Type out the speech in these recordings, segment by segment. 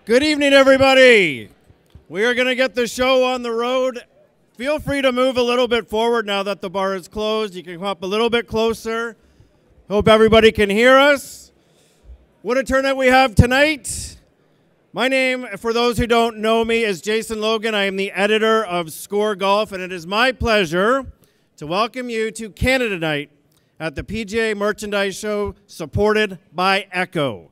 Good evening, everybody. We are going to get the show on the road. Feel free to move a little bit forward now that the bar is closed. You can come up a little bit closer. Hope everybody can hear us. What a turnout we have tonight. My name, for those who don't know me, is Jason Logan. I am the editor of Score Golf, and it is my pleasure to welcome you to Canada Night at the PGA Merchandise Show, supported by ECCO.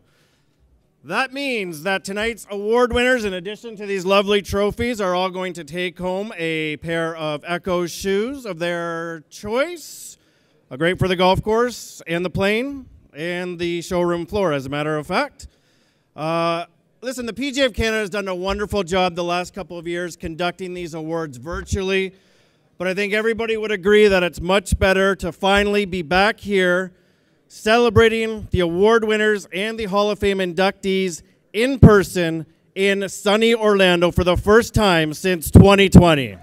That means that tonight's award winners, in addition to these lovely trophies, are all going to take home a pair of ECCO shoes of their choice. Great for the golf course and the plane and the showroom floor, as a matter of fact. Listen, the PGA of Canada has done a wonderful job the last couple of years conducting these awards virtually, but I think everybody would agree that it's much better to finally be back here celebrating the award winners and the Hall of Fame inductees in person in sunny Orlando for the first time since 2020.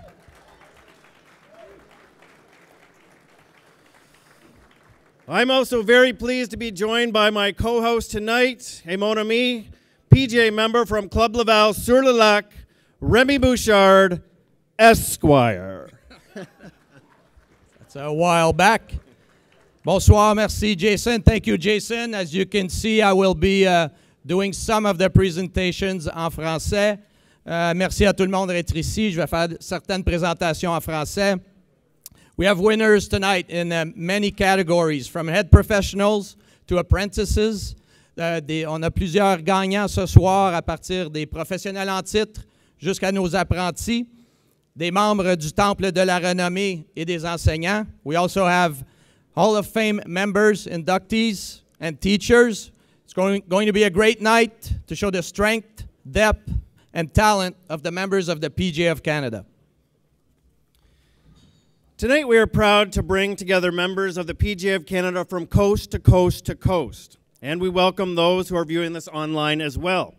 I'm also very pleased to be joined by my co-host tonight, a mon ami, PGA member from Club Laval sur le Lac, Remy Bouchard, Esquire. That's a while back. Bonsoir, merci Jason. Thank you, Jason. As you can see, I will be doing some of the presentations en français. Merci à tout le monde d'être ici. Je vais faire certaines présentations en français. We have winners tonight in many categories, from head professionals to apprentices. On a plusieurs gagnants ce soir à partir des professionnels en titre jusqu'à nos apprentis, des membres du Temple de la Renommée et des enseignants. We also have Hall of Fame members, inductees, and teachers. It's going to be a great night to show the strength, depth, and talent of the members of the PGA of Canada. Tonight we are proud to bring together members of the PGA of Canada from coast to coast to coast, and we welcome those who are viewing this online as well.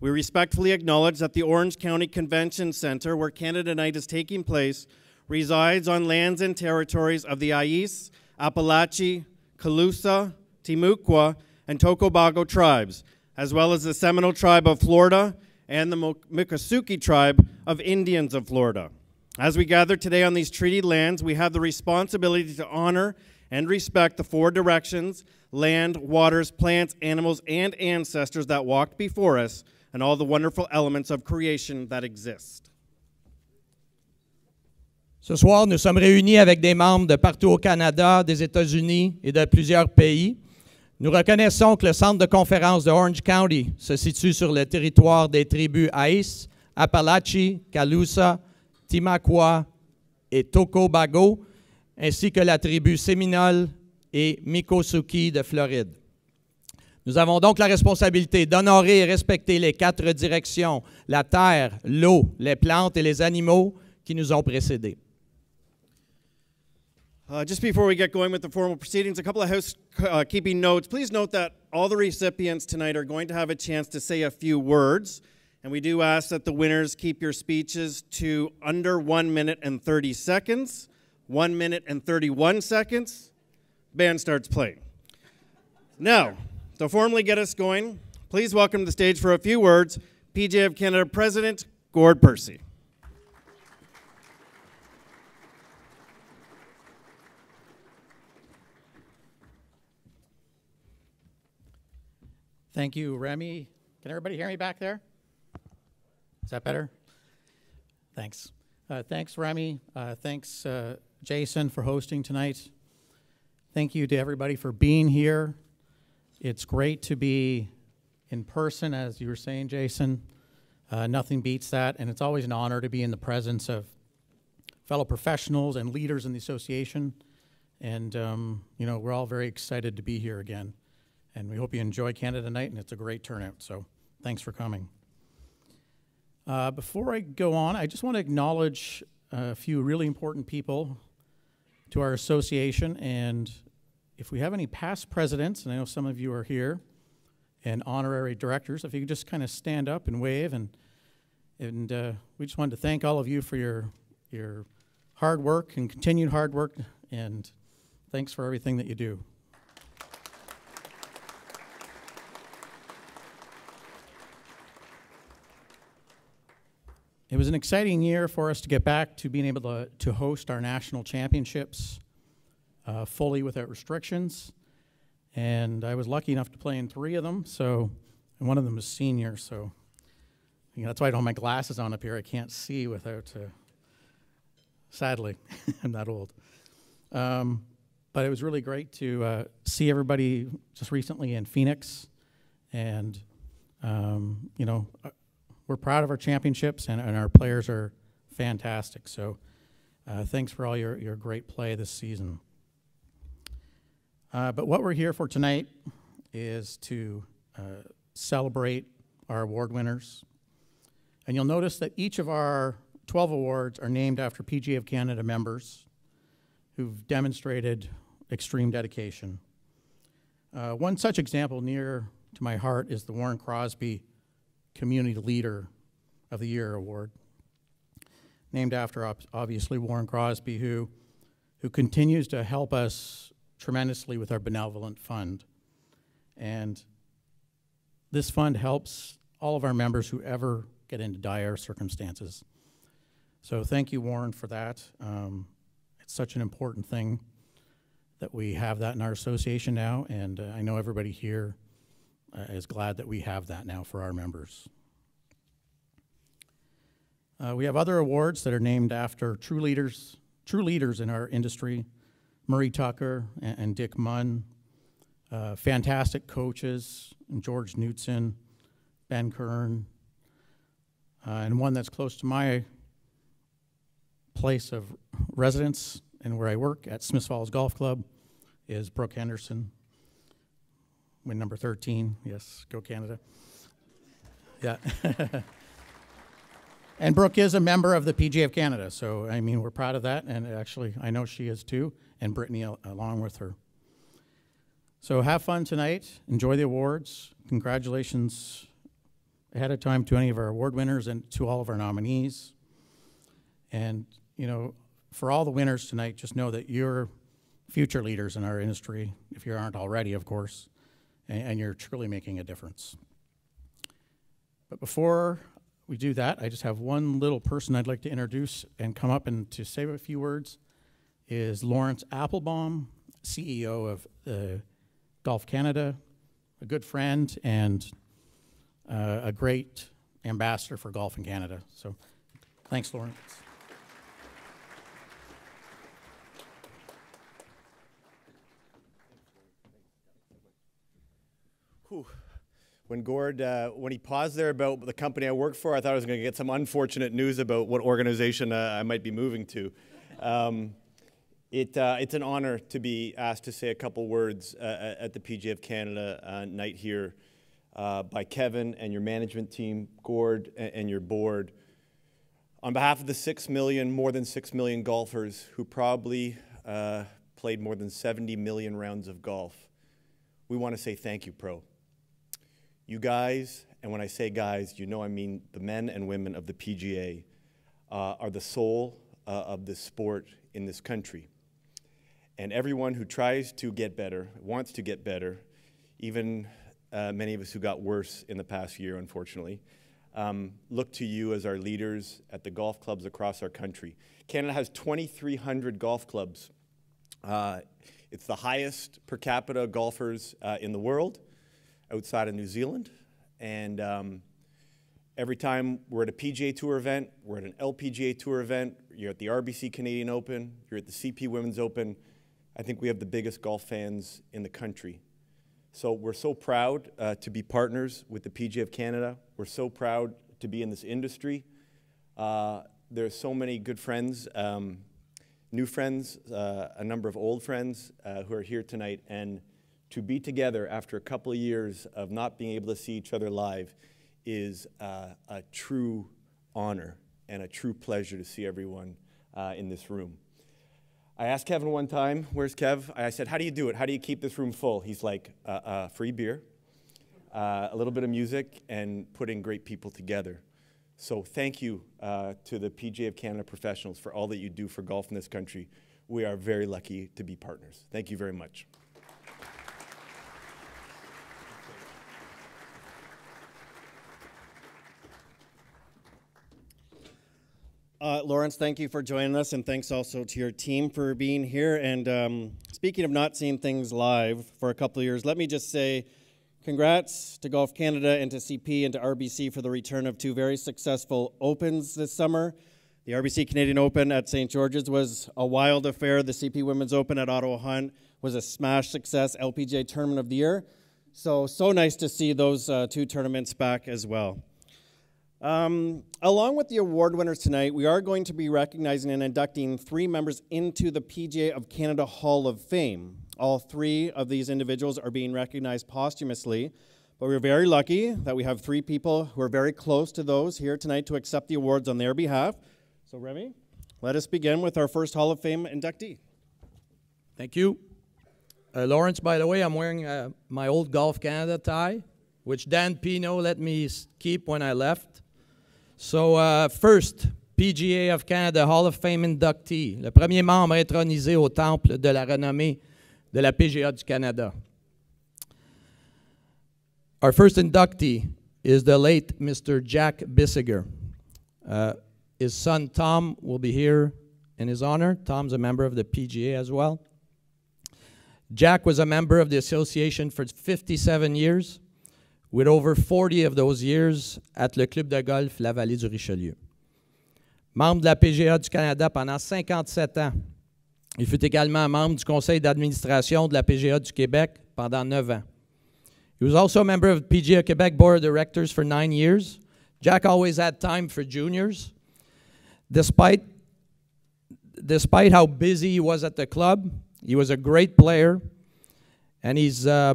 We respectfully acknowledge that the Orange County Convention Center, where Canada Night is taking place, resides on lands and territories of the Ais, Apalachee, Calusa, Timucua, and Tocobago tribes, as well as the Seminole tribe of Florida and the Miccosukee tribe of Indians of Florida. As we gather today on these treaty lands, we have the responsibility to honor and respect the four directions, land, waters, plants, animals, and ancestors that walked before us, and all the wonderful elements of creation that exist. Ce soir, nous sommes réunis avec des membres de partout au Canada, des États-Unis et de plusieurs pays. Nous reconnaissons que le centre de conférence de Orange County se situe sur le territoire des tribus Ais, Apalachee, Calusa, Timucua et Tocobago, ainsi que la tribu Séminole et Miccosukee de Floride. Nous avons donc la responsabilité d'honorer et respecter les quatre directions, la terre, l'eau, les plantes et les animaux qui nous ont précédés. Just before we get going with the formal proceedings, a couple of housekeeping notes. Please note that all the recipients tonight are going to have a chance to say a few words, and we do ask that the winners keep your speeches to under 1 minute and 30 seconds, 1 minute and 31 seconds. Band starts playing. Now, to formally get us going, please welcome to the stage for a few words, PGA of Canada President Gord Percy. Thank you, Remy. Can everybody hear me back there? Is that better? Thanks. Thanks, Remy. Thanks, Jason, for hosting tonight. Thank you to everybody for being here. It's great to be in person, as you were saying, Jason. Nothing beats that, and it's always an honor to be in the presence of fellow professionals and leaders in the association. And, you know, we're all very excited to be here again. And we hope you enjoy Canada Night, and it's a great turnout, so thanks for coming. Before I go on, I just want to acknowledge a few really important people to our association, and if we have any past presidents, and I know some of you are here, and honorary directors, if you could just kind of stand up and wave, and we just wanted to thank all of you for your hard work and continued hard work, and thanks for everything that you do. It was an exciting year for us to get back to being able to host our national championships fully without restrictions. And I was lucky enough to play in 3 of them, and one of them was senior, so that's why I don't have my glasses on up here. I can't see without, sadly, I'm that old. But it was really great to see everybody just recently in Phoenix, and we're proud of our championships, and our players are fantastic. So thanks for all your great play this season. But what we're here for tonight is to celebrate our award winners. And you'll notice that each of our 12 awards are named after PGA of Canada members who've demonstrated extreme dedication. One such example near to my heart is the Warren Crosby Community Leader of the Year Award, named after, obviously, Warren Crosby, who continues to help us tremendously with our benevolent fund. And this fund helps all of our members who ever get into dire circumstances. So thank you, Warren, for that. It's such an important thing that we have that in our association now, and I know everybody here is glad that we have that now for our members. We have other awards that are named after true leaders in our industry. Murray Tucker and Dick Munn, fantastic coaches, and George Knutson, Ben Kern, and one that's close to my place of residence and where I work at Smiths Falls Golf Club is Brooke Henderson. Win number 13, yes, go Canada. Yeah. And Brooke is a member of the PGA of Canada, so I mean, we're proud of that, and actually, I know she is too, and Brittany along with her. So have fun tonight, enjoy the awards. Congratulations ahead of time to any of our award winners and to all of our nominees. And, for all the winners tonight, just know that you're future leaders in our industry, if you aren't already, of course, and you're truly making a difference. But before we do that, I just have one little person I'd like to introduce and come up and to say a few words, is Lawrence Applebaum, CEO of Golf Canada, a good friend and a great ambassador for golf in Canada. So thanks, Lawrence. Whew. When Gord, when he paused there about the company I work for, I thought I was going to get some unfortunate news about what organization I might be moving to. It's an honor to be asked to say a couple words at the PGA of Canada night here by Kevin and your management team, Gord, and your board. On behalf of the more than 6 million golfers who probably played more than 70 million rounds of golf, we want to say thank you, Pro. You guys, and when I say guys, I mean the men and women of the PGA, are the soul of this sport in this country. And everyone who tries to get better, wants to get better, even many of us who got worse in the past year, unfortunately, look to you as our leaders at the golf clubs across our country. Canada has 2,300 golf clubs. It's the highest per capita golfers in the world, outside of New Zealand. And every time we're at a PGA Tour event, we're at an LPGA Tour event, you're at the RBC Canadian Open, you're at the CP Women's Open, I think we have the biggest golf fans in the country. So we're so proud to be partners with the PGA of Canada. We're so proud to be in this industry. There's so many good friends, new friends, a number of old friends who are here tonight. And to be together after a couple of years of not being able to see each other live is a true honor and a true pleasure to see everyone in this room. I asked Kevin one time, where's Kev? I said, how do you do it? How do you keep this room full? He's like, free beer, a little bit of music, and putting great people together. So thank you to the PGA of Canada professionals for all that you do for golf in this country. We are very lucky to be partners. Thank you very much. Lawrence, thank you for joining us, and thanks also to your team for being here. And speaking of not seeing things live for a couple of years, let me just say congrats to Golf Canada and to CP and to RBC for the return of two very successful Opens this summer. The RBC Canadian Open at St. George's was a wild affair. The CP Women's Open at Ottawa Hunt was a smash success, LPGA Tournament of the Year. So nice to see those two tournaments back as well. Along with the award winners tonight, we are going to be recognizing and inducting 3 members into the PGA of Canada Hall of Fame. All 3 of these individuals are being recognized posthumously, but we're very lucky that we have 3 people who are very close to those here tonight to accept the awards on their behalf. So Remy, let us begin with our first Hall of Fame inductee. Thank you. Lawrence, by the way, I'm wearing my old Golf Canada tie, which Dan Pino let me keep when I left. So first, PGA of Canada Hall of Fame inductee, le premier membre intronisé au temple de la renommée de la PGA du Canada. Our first inductee is the late Mr. Jack Bissiger. His son Tom will be here in his honor. Tom's a member of the PGA as well. Jack was a member of the association for 57 years, with over 40 of those years at le Club de Golf La Vallée du Richelieu. Membre de la PGA du Canada pendant 57 ans. Il fut également membre du conseil d'administration de la PGA du Québec pendant 9 ans. He was also a member of the PGA Quebec Board of Directors for 9 years. Jack always had time for juniors. Despite how busy he was at the club, he was a great player, and he's a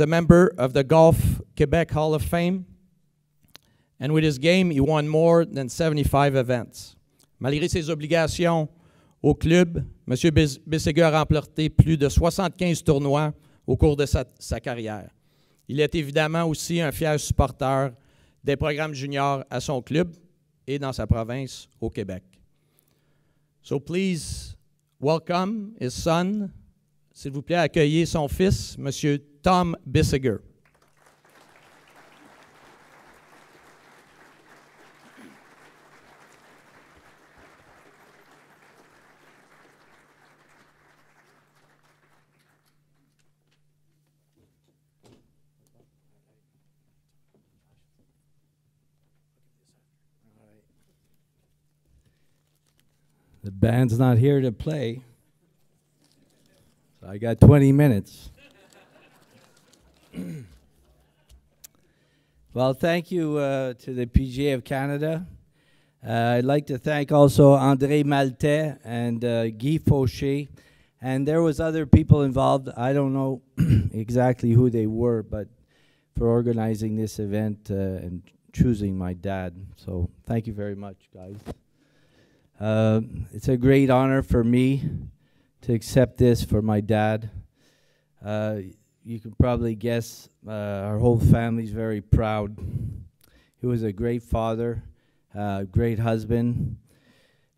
member of the Golf Quebec Hall of Fame. And with his game, he won more than 75 events. Malgré ses obligations au club, M. Bissiger a remporté plus de 75 tournois au cours de sa carrière. Il est évidemment aussi un fier supporter des programmes juniors à son club et dans sa province au Québec. So please welcome his son. S'il vous plaît, accueillez son fils, M. Tom Bissiger. The band's not here to play, so I got 20 minutes. Well, thank you to the PGA of Canada. I'd like to thank also André Maltais and Guy Fauché. And there was other people involved. I don't know exactly who they were, but for organizing this event and choosing my dad. So thank you very much, guys. It's a great honor for me to accept this for my dad. You can probably guess our whole family's very proud. He was a great father, great husband,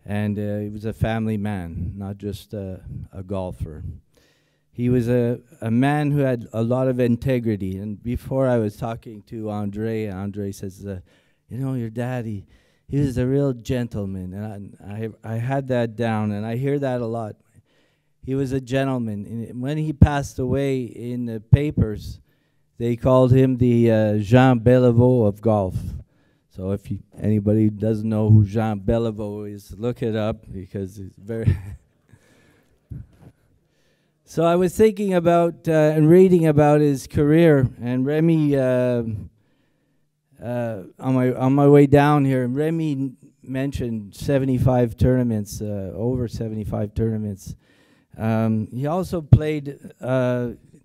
and he was a family man, not just a golfer. He was a man who had a lot of integrity. And before I was talking to Andre says, you know, your daddy, he was a real gentleman, and I had that down, and I hear that a lot. He was a gentleman. And when he passed away in the papers, they called him the Jean Beliveau of golf. So if anybody doesn't know who Jean Beliveau is, look it up, because it's very... So I was thinking about and reading about his career, and Remy... on my way down here, Remy mentioned 75 tournaments, over 75 tournaments. He also played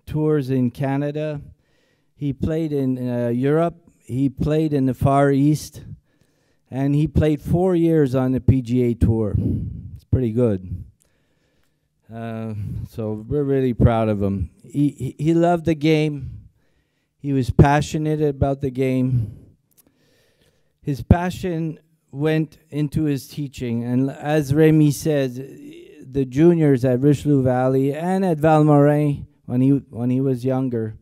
tours in Canada. He played in Europe. He played in the Far East. And he played 4 years on the PGA Tour. It's pretty good. So we're really proud of him. He loved the game. He was passionate about the game. His passion went into his teaching, and as Remy said, the juniors at Richelieu Valley and at Valmorin, when he was younger,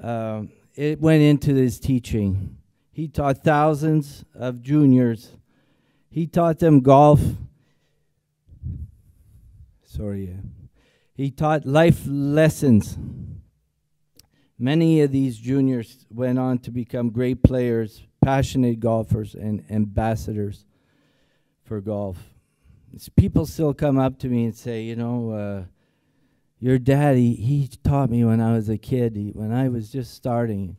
it went into his teaching. He taught thousands of juniors He taught them golf. Sorry. He taught life lessons. Many of these juniors went on to become great players, passionate golfers, and ambassadors for golf. People still come up to me and say, you know, your dad, he taught me when I was a kid. When I was just starting,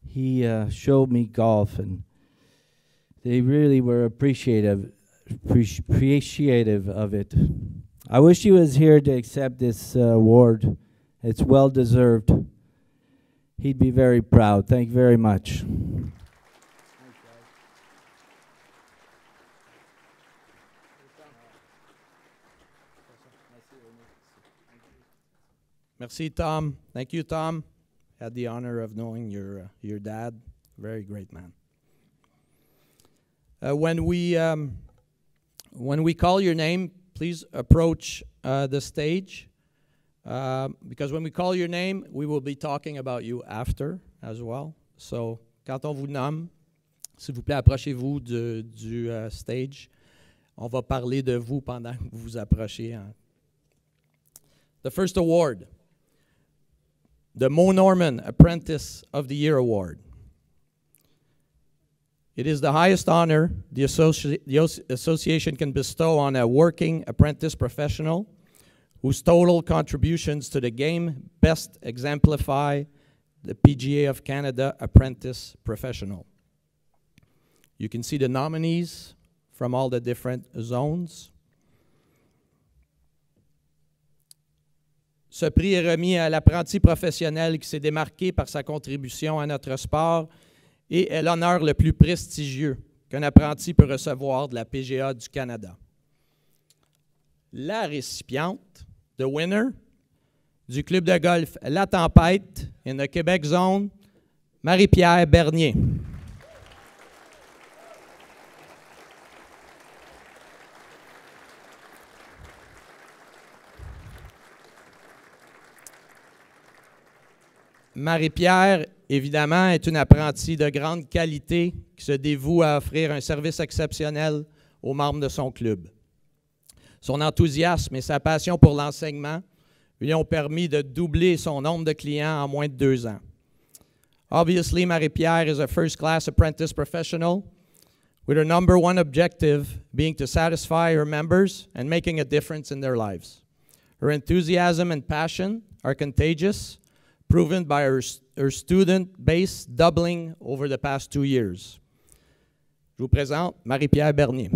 he showed me golf, and they really were appreciative of it. I wish he was here to accept this award. It's well deserved. He'd be very proud. Thank you very much. Merci, Tom. Thank you, Tom. Had the honor of knowing your dad. Very great man. When we call your name, please approach the stage, because when we call your name, we will be talking about you after as well. So, quand on vous nomme, s'il vous plaît, approchez-vous du stage. On va parler de vous pendant que vous vous approchez. The first award, the Mo Norman Apprentice of the Year Award. It is the highest honor the association can bestow on a working apprentice professional whose total contributions to the game best exemplify the PGA of Canada Apprentice Professional. You can see the nominees from all the different zones. Ce prix est remis à l'apprenti professionnel qui s'est démarqué par sa contribution à notre sport et est l'honneur le plus prestigieux qu'un apprenti peut recevoir de la PGA du Canada. La récipiente, the winner, du club de golf La Tempête in the Québec Zone, Marie-Pierre Bernier. Marie-Pierre, évidemment, est une apprentie de grande qualité qui se dévoue à offrir un service exceptionnel aux membres de son club. Son enthousiasme et sa passion pour l'enseignement lui ont permis de doubler son nombre de clients en moins de 2 ans. Obviously, Marie-Pierre is a first-class apprentice professional with her number one objective being to satisfy her members and making a difference in their lives. Her enthusiasm and passion are contagious, proven by her student base doubling over the past 2 years. Je vous présente Marie-Pierre Bernier.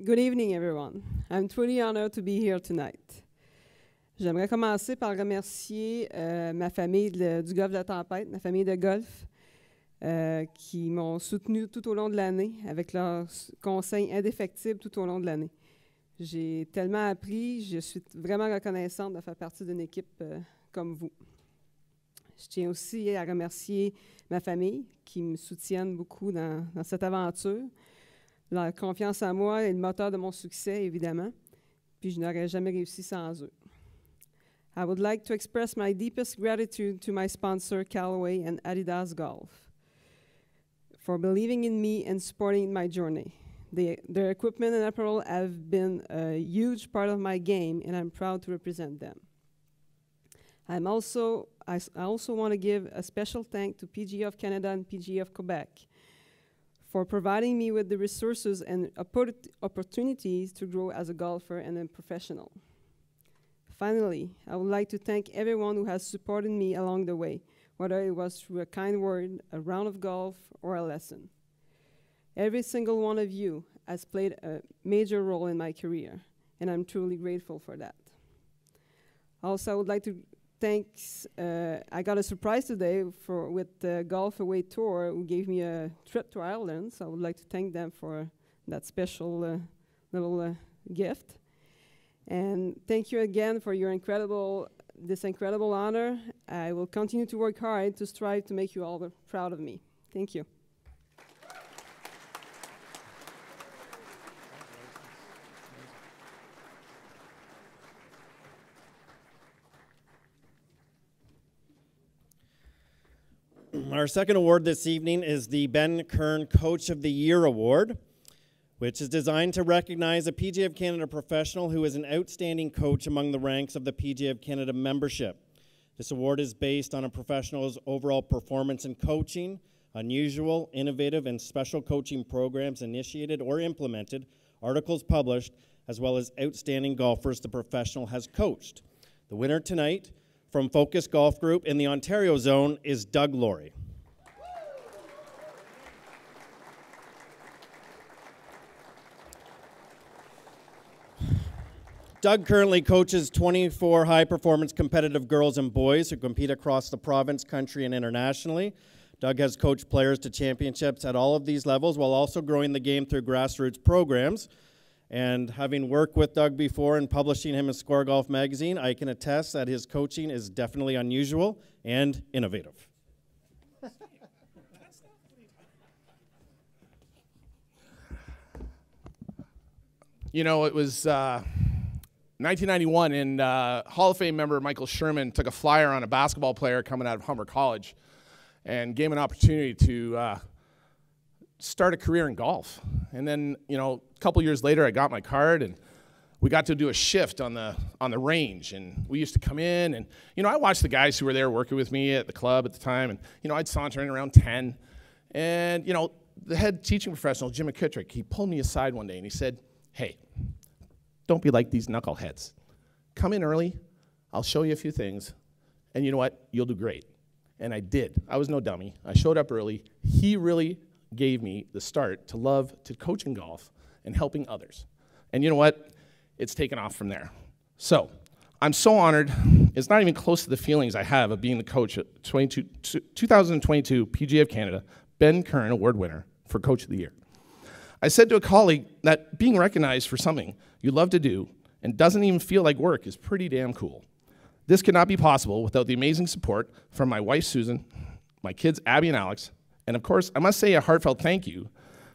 Good evening, everyone. I'm truly honored to be here tonight. J'aimerais commencer par remercier ma famille du golf de la Tempête, ma famille de golf, qui m'ont soutenu tout au long de l'année avec leurs conseils indéfectibles tout au long de l'année. J'ai tellement appris, je suis vraiment reconnaissante de faire partie d'une équipe comme vous. Je tiens aussi à remercier ma famille qui me soutiennent beaucoup dans cette aventure. Leur confiance en moi est le moteur de mon succès, évidemment, puis je n'aurais jamais réussi sans eux. I would like to express my deepest gratitude to my sponsor, Callaway and Adidas Golf, for believing in me and supporting my journey. Their equipment and apparel have been a huge part of my game, and I'm proud to represent them. I also want to give a special thank to PGA of Canada and PGA of Quebec for providing me with the resources and opportunities to grow as a golfer and a professional. Finally, I would like to thank everyone who has supported me along the way, whether it was through a kind word, a round of golf, or a lesson. Every single one of you has played a major role in my career, and I'm truly grateful for that. Also, I would like to thank, I got a surprise today with the Golf Away Tour, who gave me a trip to Ireland, so I would like to thank them for that special little gift. And thank you again for this incredible honor. I will continue to work hard to strive to make you all proud of me. Thank you. Our second award this evening is the Ben Kern Coach of the Year Award, which is designed to recognize a PGA of Canada professional who is an outstanding coach among the ranks of the PGA of Canada membership. This award is based on a professional's overall performance in coaching, unusual, innovative, and special coaching programs initiated or implemented, articles published, as well as outstanding golfers the professional has coached. The winner tonight from Focus Golf Group in the Ontario zone is Doug Laurie. Doug currently coaches 24 high-performance competitive girls and boys who compete across the province, country, and internationally. Doug has coached players to championships at all of these levels while also growing the game through grassroots programs. And having worked with Doug before and publishing him in Score Golf magazine, I can attest that his coaching is definitely unusual and innovative. You know, it was 1991, and Hall of Fame member Michael Sherman took a flyer on a basketball player coming out of Humber College and gave him an opportunity to start a career in golf. And then, you know, a couple years later, I got my card, and we got to do a shift on the range. And we used to come in, and, you know, I watched the guys who were there working with me at the club at the time, and, you know, I'd saunter in around 10. And, you know, the head teaching professional, Jim McKittrick, he pulled me aside one day, and he said, "Hey, don't be like these knuckleheads. Come in early, I'll show you a few things, and you know what? You'll do great." And I did. I was no dummy. I showed up early. He really gave me the start to love to coaching golf and helping others. And you know what? It's taken off from there. So I'm so honored. It's not even close to the feelings I have of being the coach at 2022 PGA of Canada Ben Kern Award winner for Coach of the Year. I said to a colleague that being recognized for something you love to do and doesn't even feel like work is pretty damn cool. This could not be possible without the amazing support from my wife, Susan, my kids, Abby and Alex, and of course, I must say a heartfelt thank you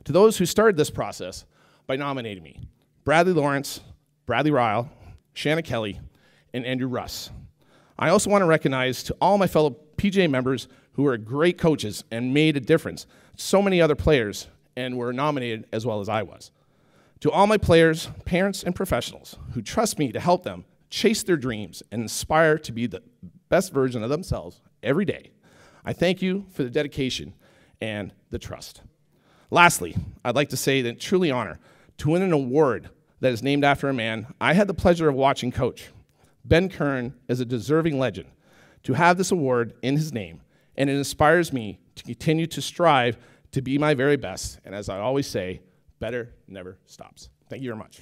to those who started this process by nominating me: Bradley Lawrence, Bradley Ryle, Shanna Kelly, and Andrew Russ. I also want to recognize to all my fellow PGA members who are great coaches and made a difference, so many other players, and were nominated as well as I was. To all my players, parents, and professionals who trust me to help them chase their dreams and aspire to be the best version of themselves every day, I thank you for the dedication and the trust. Lastly, I'd like to say that it's truly an honor to win an award that is named after a man I had the pleasure of watching coach. Ben Kern is a deserving legend to have this award in his name, and it inspires me to continue to strive to be my very best, and as I always say, better never stops. Thank you very much.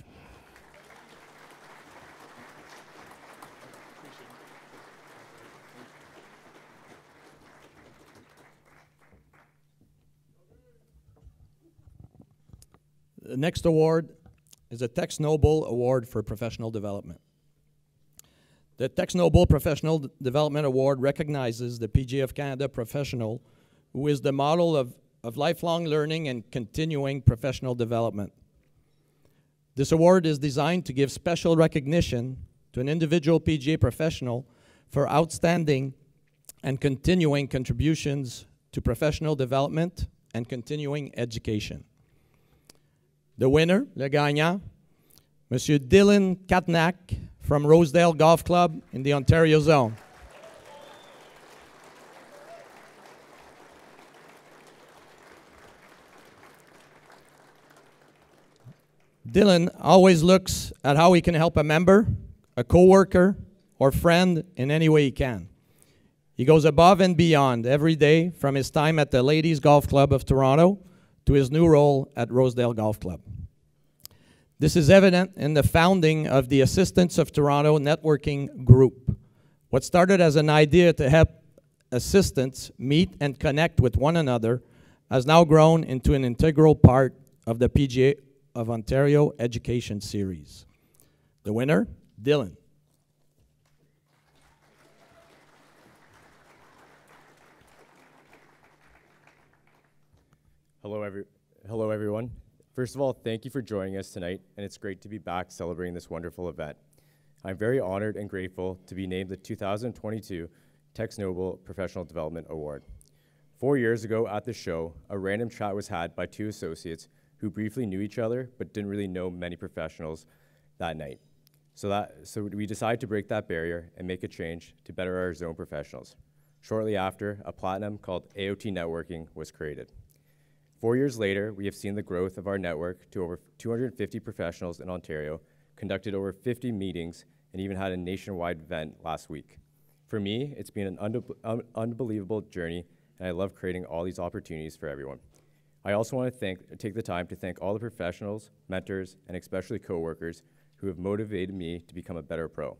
The next award is the Tex Noble Award for Professional Development. The Tex Noble Professional Development Award recognizes the PGA of Canada professional who is the model of lifelong learning and continuing professional development. This award is designed to give special recognition to an individual PGA professional for outstanding and continuing contributions to professional development and continuing education. The winner, le gagnant, Monsieur Dylan Katnack from Rosedale Golf Club in the Ontario zone. Dylan always looks at how he can help a member, a coworker, or friend in any way he can. He goes above and beyond every day, from his time at the Ladies Golf Club of Toronto to his new role at Rosedale Golf Club. This is evident in the founding of the Assistants of Toronto Networking Group. What started as an idea to help assistants meet and connect with one another has now grown into an integral part of the PGA of Ontario Education Series. The winner, Dylan. Hello, everyone. First of all, thank you for joining us tonight, and it's great to be back celebrating this wonderful event. I'm very honored and grateful to be named the 2022 Tex Noble Professional Development Award. 4 years ago at the show, a random chat was had by two associates who briefly knew each other but didn't really know many professionals that night. So we decided to break that barrier and make a change to better our zone professionals. Shortly after, a platinum called AOT Networking was created. 4 years later, we have seen the growth of our network to over 250 professionals in Ontario, conducted over 50 meetings, and even had a nationwide event last week. For me, it's been an unbelievable journey, and I love creating all these opportunities for everyone. I also want to take the time to thank all the professionals, mentors, and especially coworkers who have motivated me to become a better pro.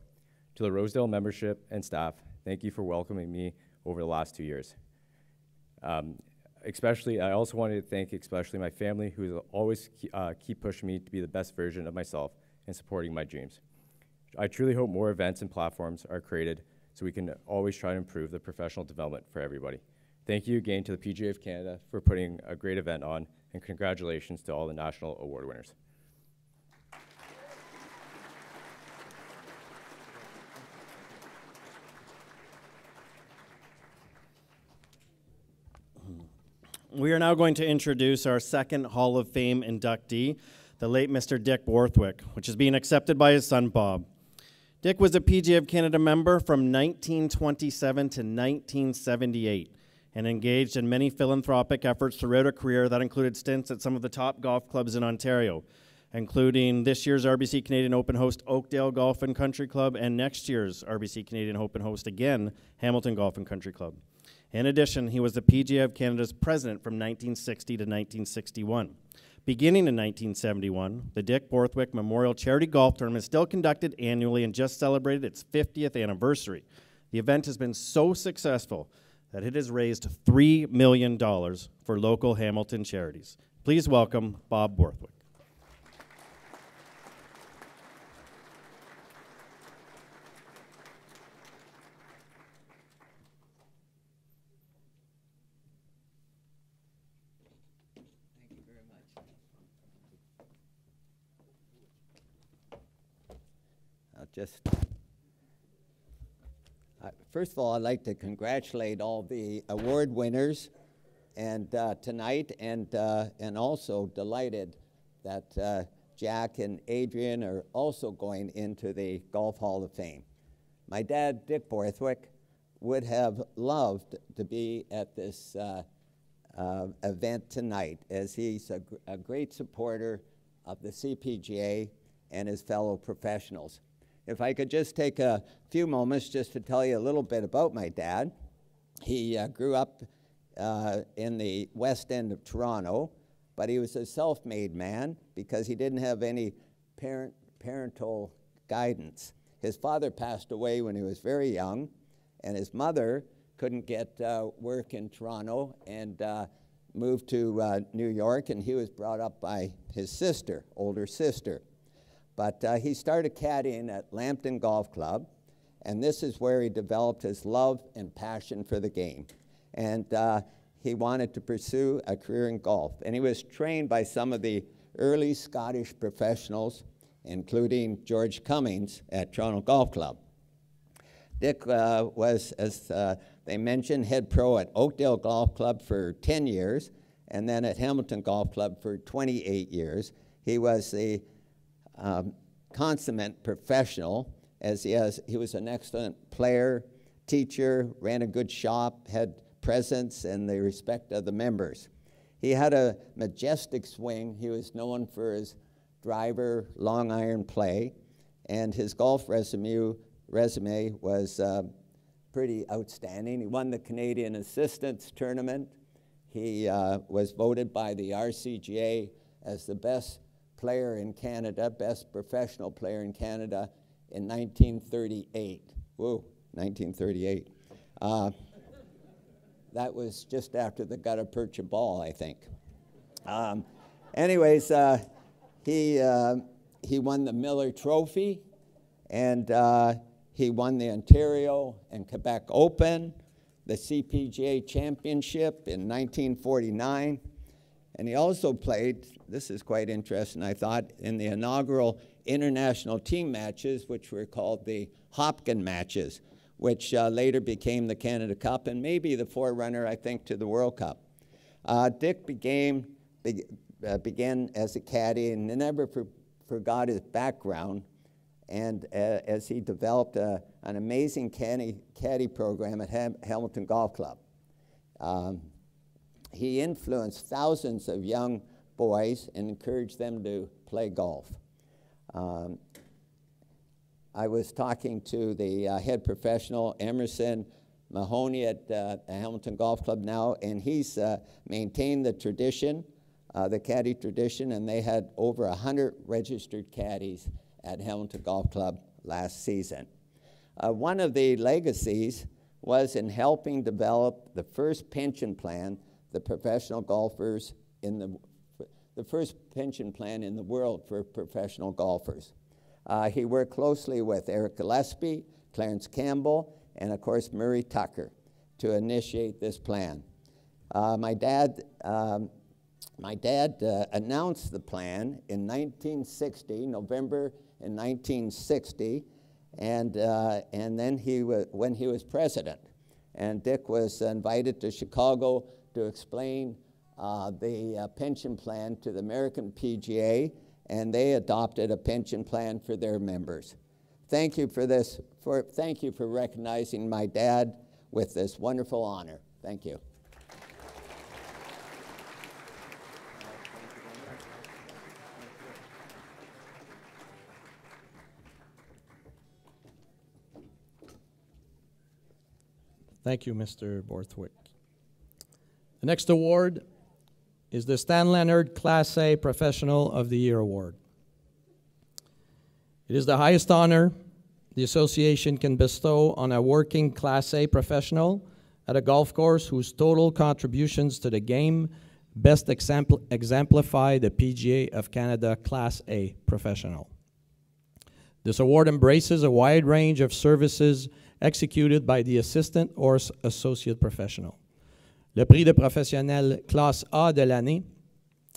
To the Rosedale membership and staff, thank you for welcoming me over the last 2 years. I also wanted to thank especially my family, who always keep pushing me to be the best version of myself and supporting my dreams. I truly hope more events and platforms are created so we can always try to improve the professional development for everybody. Thank you again to the PGA of Canada for putting a great event on, and congratulations to all the national award winners. We are now going to introduce our second Hall of Fame inductee, the late Mr. Dick Borthwick, which is being accepted by his son, Bob. Dick was a PGA of Canada member from 1927 to 1978 and engaged in many philanthropic efforts throughout a career that included stints at some of the top golf clubs in Ontario, including this year's RBC Canadian Open host Oakdale Golf and Country Club and next year's RBC Canadian Open host again, Hamilton Golf and Country Club. In addition, he was the PGA of Canada's president from 1960 to 1961. Beginning in 1971, the Dick Borthwick Memorial Charity Golf Tournament is still conducted annually and just celebrated its 50th anniversary. The event has been so successful that it has raised $3 million for local Hamilton charities. Please welcome Bob Borthwick. First of all, I'd like to congratulate all the award winners and tonight, and also delighted that Jack and Adrian are also going into the Golf Hall of Fame. My dad, Dick Borthwick, would have loved to be at this event tonight, as he's a great supporter of the CPGA and his fellow professionals. If I could just take a few moments just to tell you a little bit about my dad. He grew up in the West End of Toronto, but he was a self-made man because he didn't have any parental guidance. His father passed away when he was very young, and his mother couldn't get work in Toronto and moved to New York, and he was brought up by his sister, older sister. But he started caddying at Lambton Golf Club, and this is where he developed his love and passion for the game. And he wanted to pursue a career in golf. And he was trained by some of the early Scottish professionals, including George Cummings at Toronto Golf Club. Dick was, as they mentioned, head pro at Oakdale Golf Club for 10 years, and then at Hamilton Golf Club for 28 years. He was the consummate professional, as he was an excellent player, teacher, ran a good shop, had presence and the respect of the members. He had a majestic swing. He was known for his driver, long iron play, and his golf resume was pretty outstanding. He won the Canadian Assistants Tournament. He was voted by the RCGA as the best player in Canada, best professional player in Canada in 1938. Whoa, 1938. That was just after the Gutta Percha Ball, I think. Anyways, he won the Miller Trophy, and he won the Ontario and Quebec Open, the CPGA Championship in 1949, and he also played, this is quite interesting, I thought, in the inaugural international team matches, which were called the Hopkin matches, which later became the Canada Cup and maybe the forerunner, I think, to the World Cup. Dick began as a caddy and never forgot his background, and as he developed an amazing caddy program at Hamilton Golf Club. He influenced thousands of young boys and encouraged them to play golf. I was talking to the head professional, Emerson Mahoney, at the Hamilton Golf Club now, and he's maintained the tradition, the caddy tradition, and they had over 100 registered caddies at Hamilton Golf Club last season. One of the legacies was in helping develop the first pension plan, the professional golfers in the first pension plan in the world for professional golfers. He worked closely with Eric Gillespie, Clarence Campbell, and of course Murray Tucker to initiate this plan. My dad announced the plan in 1960, November in 1960, and then when he was president. And Dick was invited to Chicago to explain the pension plan to the American PGA, and they adopted a pension plan for their members. Thank you for this. Thank you for recognizing my dad with this wonderful honor. Thank you. Thank you, Mr. Borthwick. The next award is the Stan Leonard Class A Professional of the Year Award. It is the highest honor the association can bestow on a working Class A professional at a golf course whose total contributions to the game best exemplify the PGA of Canada Class A Professional. This award embraces a wide range of services executed by the assistant or associate professional. Le prix de professionnel classe A de l'année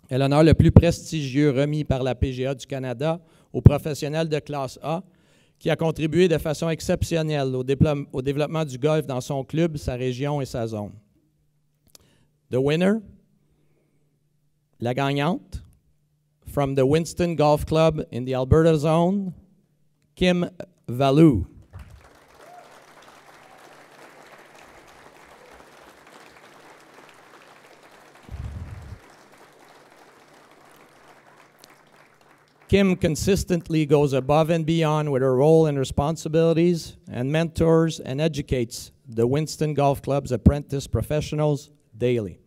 est l'honneur le plus prestigieux remis par la PGA du Canada aux professionnels de classe A qui a contribué de façon exceptionnelle au développement du golf dans son club, sa région et sa zone. The winner, la gagnante, from the Winston Golf Club in the Alberta zone, Kim Valou. Kim consistently goes above and beyond with her role and responsibilities and mentors and educates the Winston Golf Club's apprentice professionals daily.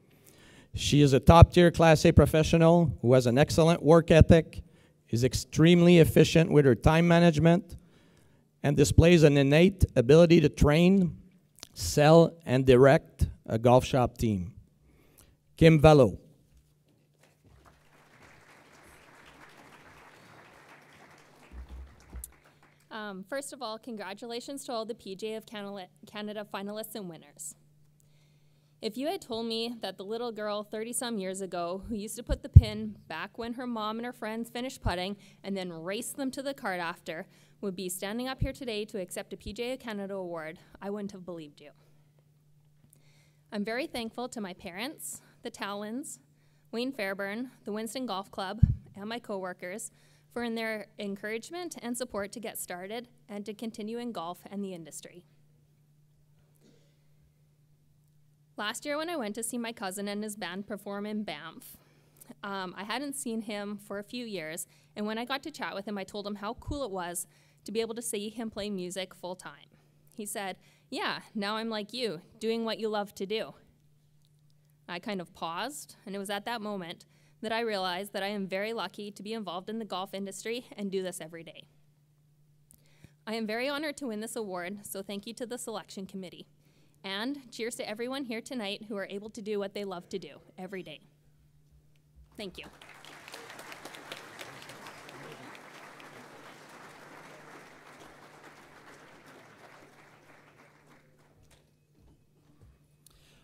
She is a top-tier Class A professional who has an excellent work ethic, is extremely efficient with her time management, and displays an innate ability to train, sell, and direct a golf shop team. Kim Valou. First of all, congratulations to all the PGA of Canada finalists and winners. If you had told me that the little girl 30-some years ago who used to put the pin back when her mom and her friends finished putting and then race them to the cart after would be standing up here today to accept a PGA of Canada award, I wouldn't have believed you. I'm very thankful to my parents, the Talons, Wayne Fairburn, the Winston Golf Club, and my coworkers for their encouragement and support to get started and to continue in golf and the industry. Last year when I went to see my cousin and his band perform in Banff, I hadn't seen him for a few years, and when I got to chat with him, I told him how cool it was to be able to see him play music full time. He said, "Yeah, now I'm like you, doing what you love to do." I kind of paused, and it was at that moment that I realized that I am very lucky to be involved in the golf industry and do this every day. I am very honored to win this award, so thank you to the selection committee. And cheers to everyone here tonight who are able to do what they love to do every day. Thank you.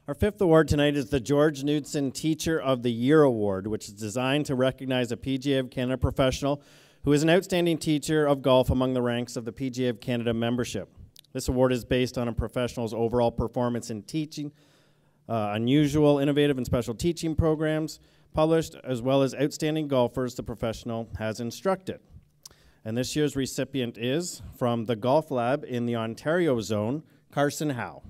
Our fifth award tonight is the George Knudsen Teacher of the Year Award, which is designed to recognize a PGA of Canada professional who is an outstanding teacher of golf among the ranks of the PGA of Canada membership. This award is based on a professional's overall performance in teaching, unusual, innovative, and special teaching programs published, as well as outstanding golfers the professional has instructed. And this year's recipient is, from the Golf Lab in the Ontario Zone, Carson Howe.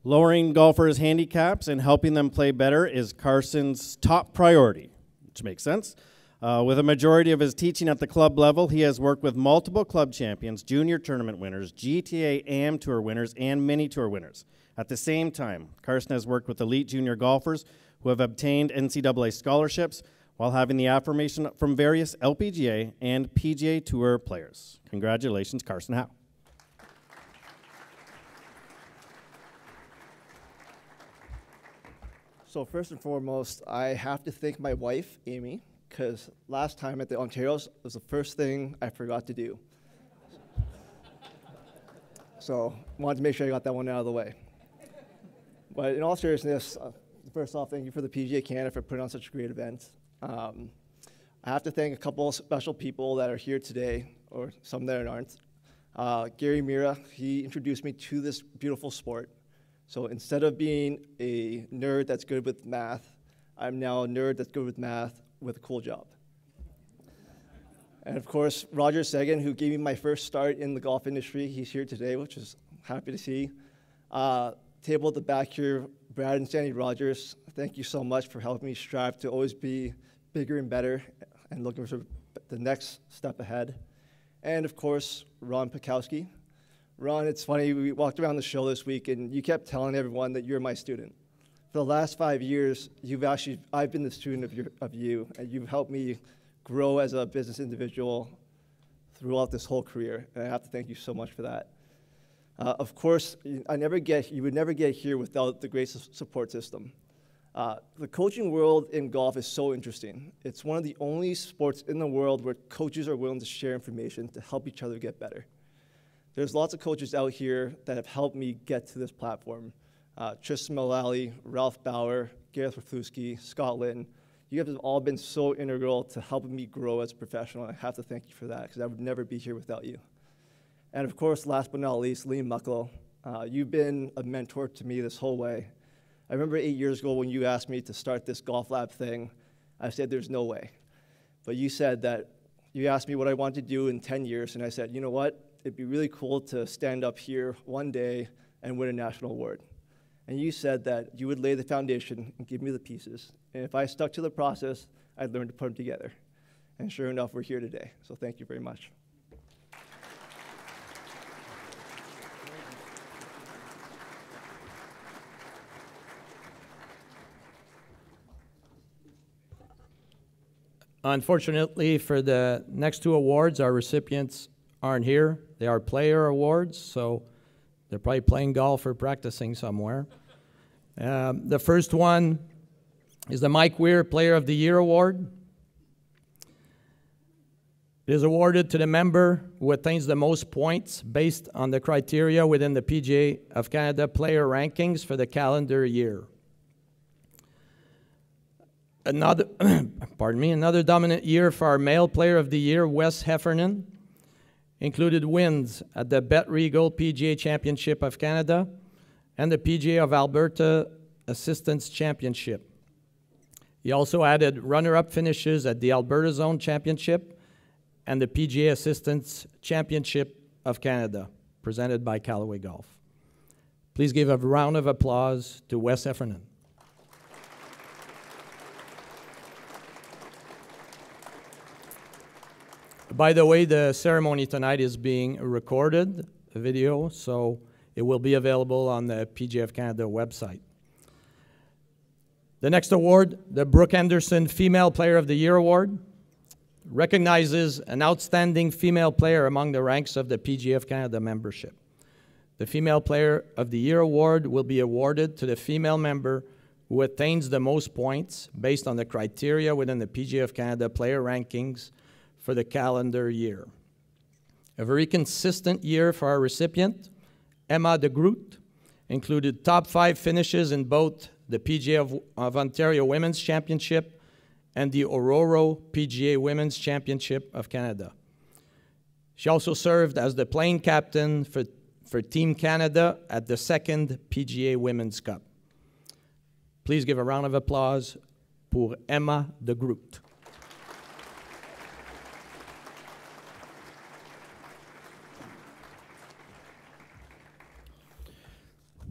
Lowering golfers' handicaps and helping them play better is Carson's top priority, which makes sense. With a majority of his teaching at the club level, he has worked with multiple club champions, junior tournament winners, GTA AM Tour winners, and mini tour winners. At the same time, Carson has worked with elite junior golfers who have obtained NCAA scholarships while having the affirmation from various LPGA and PGA Tour players. Congratulations, Carson Howe. So first and foremost, I have to thank my wife, Amy, because last time at the Ontario's was the first thing I forgot to do. So wanted to make sure I got that one out of the way. But in all seriousness, first off, thank you for the PGA Canada for putting on such a great event. I have to thank a couple of special people that are here today, or some that aren't. Gary Mira, he introduced me to this beautiful sport. So instead of being a nerd that's good with math, I'm now a nerd that's good with math with a cool job. And of course, Roger Sagan, who gave me my first start in the golf industry, he's here today, which is happy to see. Table at the back here, Brad and Sandy Rogers, thank you so much for helping me strive to always be bigger and better and looking for the next step ahead. And of course, Ron Pikowski. Ron, it's funny, we walked around the show this week and you kept telling everyone that you're my student. For the last 5 years, I've been the student of you, and you've helped me grow as a business individual throughout this whole career, and I have to thank you so much for that. Of course, you would never get here without the great support system. The coaching world in golf is so interesting. It's one of the only sports in the world where coaches are willing to share information to help each other get better. There's lots of coaches out here that have helped me get to this platform. Tristan Mullally, Ralph Bauer, Gareth Raflewski, Scott Litton. You guys have all been so integral to helping me grow as a professional. I have to thank you for that, because I would never be here without you. And of course, last but not least, Liam Mucklow. You've been a mentor to me this whole way. I remember 8 years ago when you asked me to start this Golf Lab thing, I said there's no way. But you said that you asked me what I wanted to do in 10 years, and I said, you know what? It'd be really cool to stand up here one day and win a national award. And you said that you would lay the foundation and give me the pieces. And if I stuck to the process, I'd learn to put them together. And sure enough, we're here today. So thank you very much. Unfortunately, for the next two awards, our recipients aren't here. They are player awards, so they're probably playing golf or practicing somewhere. The first one is the Mike Weir Player of the Year Award. It is awarded to the member who attains the most points based on the criteria within the PGA of Canada player rankings for the calendar year. Another, another dominant year for our Male Player of the Year, Wes Heffernan, included wins at the Bet Regal PGA Championship of Canada and the PGA of Alberta Assistance Championship. He also added runner-up finishes at the Alberta Zone Championship and the PGA Assistance Championship of Canada, presented by Callaway Golf. Please give a round of applause to Wes Heffernan. By the way, the ceremony tonight is being recorded, a video, so it will be available on the PGA of Canada website. The next award, the Brooke Anderson Female Player of the Year Award, recognizes an outstanding female player among the ranks of the PGA of Canada membership. The Female Player of the Year Award will be awarded to the female member who attains the most points based on the criteria within the PGA of Canada player rankings for the calendar year. A very consistent year for our recipient, Emma de Groot, included top 5 finishes in both the PGA of Ontario Women's Championship, and the Aurora PGA Women's Championship of Canada. She also served as the playing captain for Team Canada at the second PGA Women's Cup. Please give a round of applause pour Emma de Groot.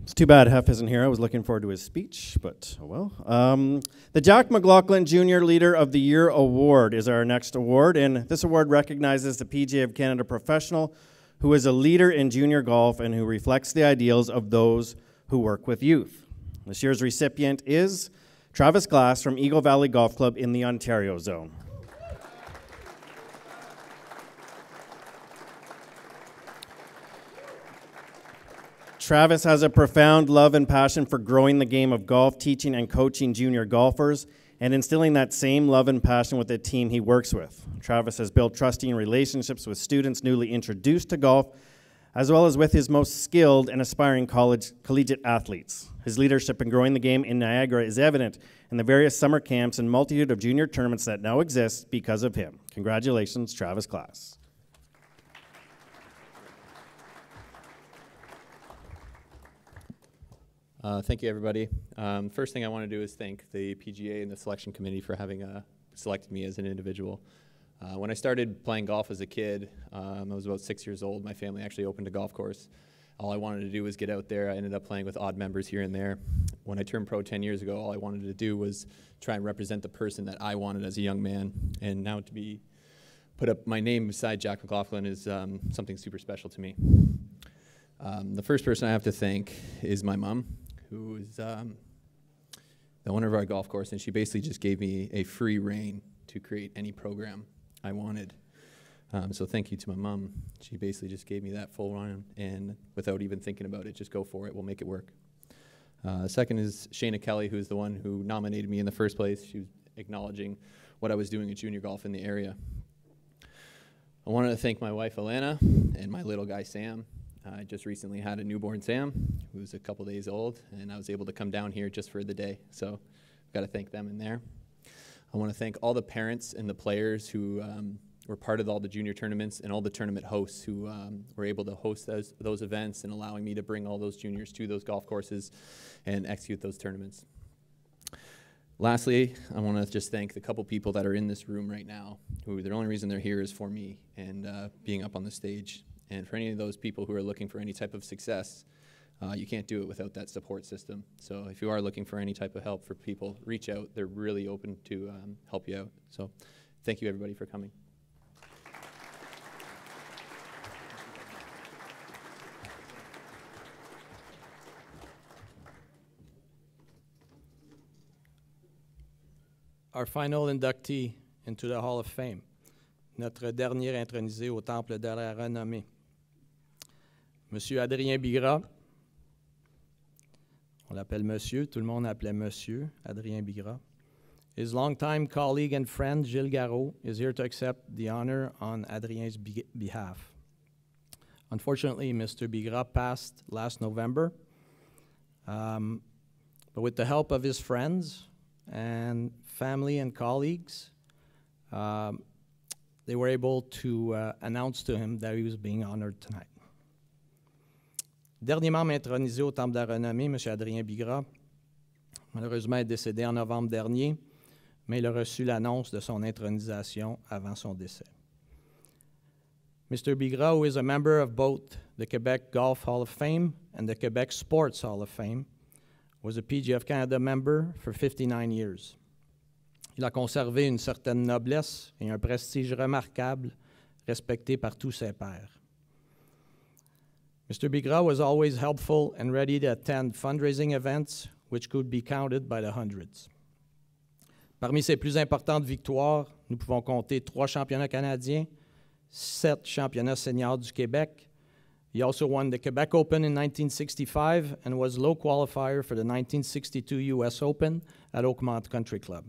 It's too bad Hef isn't here. I was looking forward to his speech, but oh well. The Jack McLaughlin Jr. Leader of the Year Award is our next award, and this award recognizes the PGA of Canada professional who is a leader in junior golf and who reflects the ideals of those who work with youth. This year's recipient is Travis Glass from Eagle Valley Golf Club in the Ontario Zone. Travis has a profound love and passion for growing the game of golf, teaching and coaching junior golfers, and instilling that same love and passion with the team he works with. Travis has built trusting relationships with students newly introduced to golf, as well as with his most skilled and aspiring collegiate athletes. His leadership in growing the game in Niagara is evident in the various summer camps and multitude of junior tournaments that now exist because of him. Congratulations, Travis Glass. Thank you, everybody. First thing I want to do is thank the PGA and the selection committee for having selected me as an individual. When I started playing golf as a kid, I was about 6 years old. My family actually opened a golf course. All I wanted to do was get out there. I ended up playing with odd members here and there. When I turned pro 10 years ago, all I wanted to do was try and represent the person that I wanted as a young man. And now to be put up my name beside Jack McLaughlin is something super special to me. The first person I have to thank is my mom, who is the owner of our golf course, and she basically just gave me a free rein to create any program I wanted. So thank you to my mom. She basically just gave me that full run, and without even thinking about it, just go for it. We'll make it work. Second is Shayna Kelly, who's the one who nominated me in the first place. She was acknowledging what I was doing at junior golf in the area. I wanted to thank my wife, Alana, and my little guy, Sam. I just recently had a newborn Sam, who's a couple days old, and I was able to come down here just for the day. So I've got to thank them in there. I want to thank all the parents and the players who were part of all the junior tournaments and all the tournament hosts who were able to host those events and allowing me to bring all those juniors to those golf courses and execute those tournaments. Lastly, I want to just thank the couple people that are in this room right now, who the only reason they're here is for me and being up on the stage. And for any of those people who are looking for any type of success, you can't do it without that support system. So if you are looking for any type of help for people, reach out. They're really open to help you out. So thank you, everybody, for coming. Our final inductee into the Hall of Fame, notre dernier intronisé au Temple de la Renommée, Monsieur Adrien Bigras. On l'appelle Monsieur, tout le monde l'appelait Monsieur, Adrien Bigras. His longtime colleague and friend, Gilles Garot, is here to accept the honor on Adrien's behalf. Unfortunately, Mr. Bigras passed last November, but with the help of his friends and family and colleagues, they were able to announce to him that he was being honored tonight. Dernier membre intronisé au Temple de la Renommée, M. Adrien Bigras, malheureusement est décédé en novembre dernier, mais il a reçu l'annonce de son intronisation avant son décès. Mr. Bigras, who is a member of both the Quebec Golf Hall of Fame and the Quebec Sports Hall of Fame, was a PGA of Canada member for 59 years. Il a conservé une certaine noblesse et un prestige remarquable, respecté par tous ses pairs. Mr. Bigras was always helpful and ready to attend fundraising events, which could be counted by the hundreds. Parmi ses plus importantes victoires, nous pouvons compter 3 championnats canadiens, 7 championnats seniors du Québec. He also won the Quebec Open in 1965 and was low qualifier for the 1962 U.S. Open at Oakmont Country Club.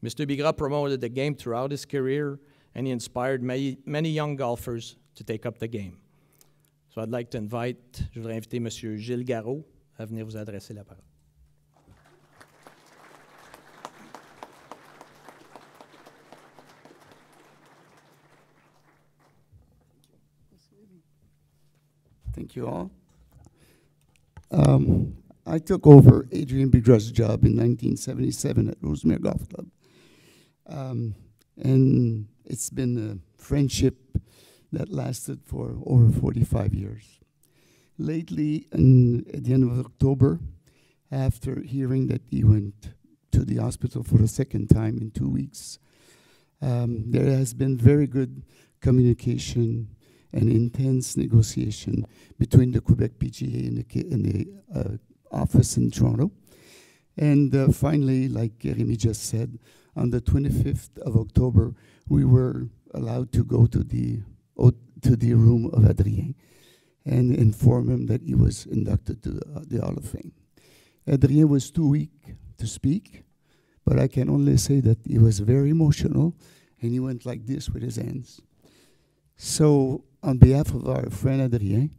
Mr. Bigras promoted the game throughout his career, and he inspired many young golfers to take up the game. So I'd like to invite, je voudrais inviter M. Gilles Garot à venir vous adresser la parole. Thank you all. I took over Adrian Bidra's job in 1977 at Rosemere Golf Club. And it's been a friendship that lasted for over 45 years. Lately, at the end of October, after hearing that he went to the hospital for the second time in 2 weeks, there has been very good communication and intense negotiation between the Quebec PGA and the office in Toronto. And finally, like Rémi just said, on the 25th of October, we were allowed to go to the room of Adrien and inform him that he was inducted to the Hall of Fame. Adrien was too weak to speak, but I can only say that he was very emotional, and he went like this with his hands. So, on behalf of our friend Adrien,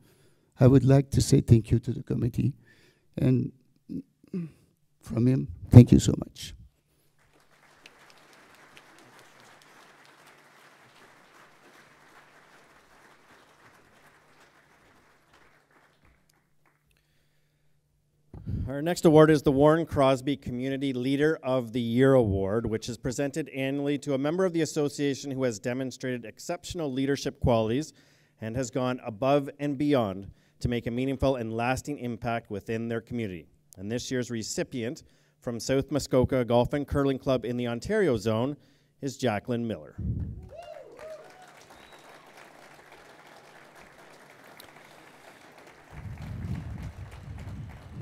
I would like to say thank you to the committee, and from him, thank you so much. Our next award is the Warren Crosby Community Leader of the Year Award, which is presented annually to a member of the association who has demonstrated exceptional leadership qualities and has gone above and beyond to make a meaningful and lasting impact within their community. And this year's recipient from South Muskoka Golf and Curling Club in the Ontario Zone is Jacqueline Miller.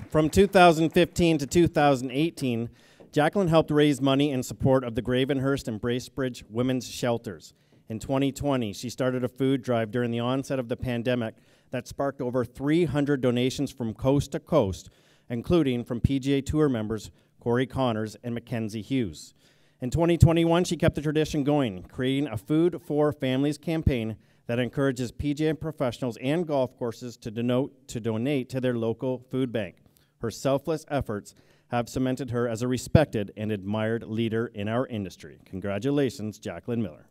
From 2015 to 2018, Jacqueline helped raise money in support of the Gravenhurst and Bracebridge women's shelters. In 2020, she started a food drive during the onset of the pandemic that sparked over 300 donations from coast to coast, including from PGA Tour members Corey Connors and Mackenzie Hughes. In 2021, she kept the tradition going, creating a Food for Families campaign that encourages PGA professionals and golf courses to donate to their local food bank. Her selfless efforts have cemented her as a respected and admired leader in our industry. Congratulations, Jacqueline Miller.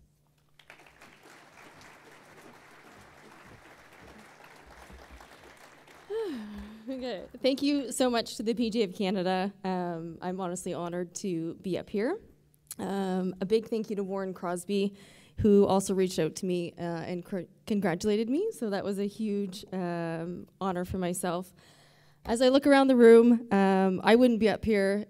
Okay. Thank you so much to the PGA of Canada. I'm honestly honored to be up here. A big thank you to Warren Crosby, who also reached out to me and congratulated me, so that was a huge honor for myself. As I look around the room, I wouldn't be up here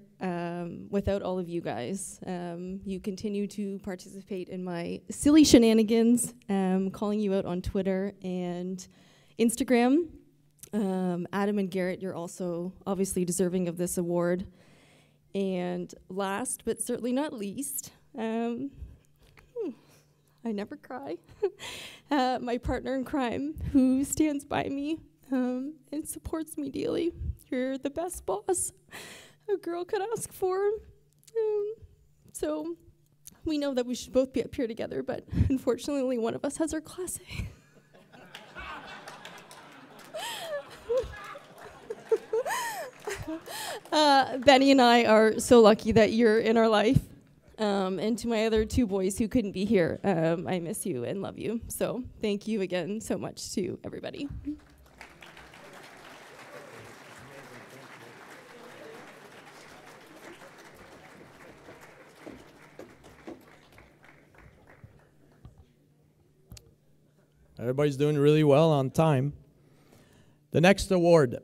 without all of you guys. You continue to participate in my silly shenanigans, calling you out on Twitter and Instagram. Adam and Garrett, you're also obviously deserving of this award. And last but certainly not least, I never cry, my partner in crime who stands by me and supports me daily. You're the best boss a girl could ask for. So we know that we should both be up here together, but unfortunately only one of us has our Class A. Benny and I are so lucky that you're in our life. And to my other two boys who couldn't be here, I miss you and love you. So thank you again so much to everybody. Everybody's doing really well on time. The next award,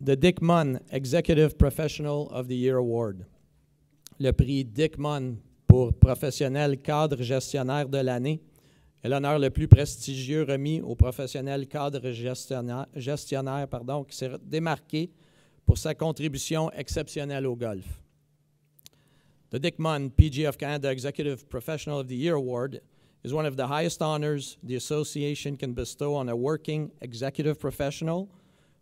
the Dick Munn Executive Professional of the Year Award. Le prix Dick Munn pour professionnel cadre gestionnaire de l'année est l'honneur le plus prestigieux remis aux professionnels cadre gestionnaire qui s'est démarqué pour sa contribution exceptionnelle au golf. The Dick Munn PGA of Canada Executive Professional of the Year Award is one of the highest honors the association can bestow on a working executive professional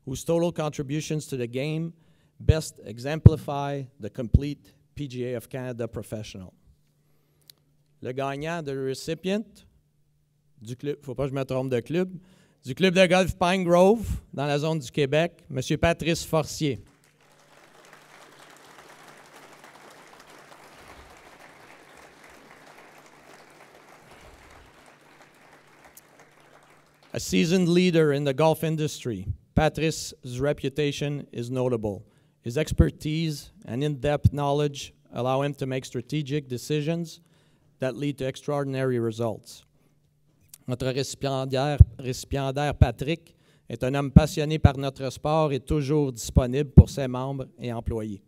whose total contributions to the game best exemplify the complete PGA of Canada professional. Le gagnant, the recipient du club, faut pas que je me trompe de club, du club de golf Pine Grove dans la zone du Québec, M. Patrice Forcier. A seasoned leader in the golf industry, Patrice's reputation is notable. His expertise and in-depth knowledge allow him to make strategic decisions that lead to extraordinary results. Notre récipiendaire Patrick est un homme passionné par notre sport et toujours disponible pour ses membres et employés.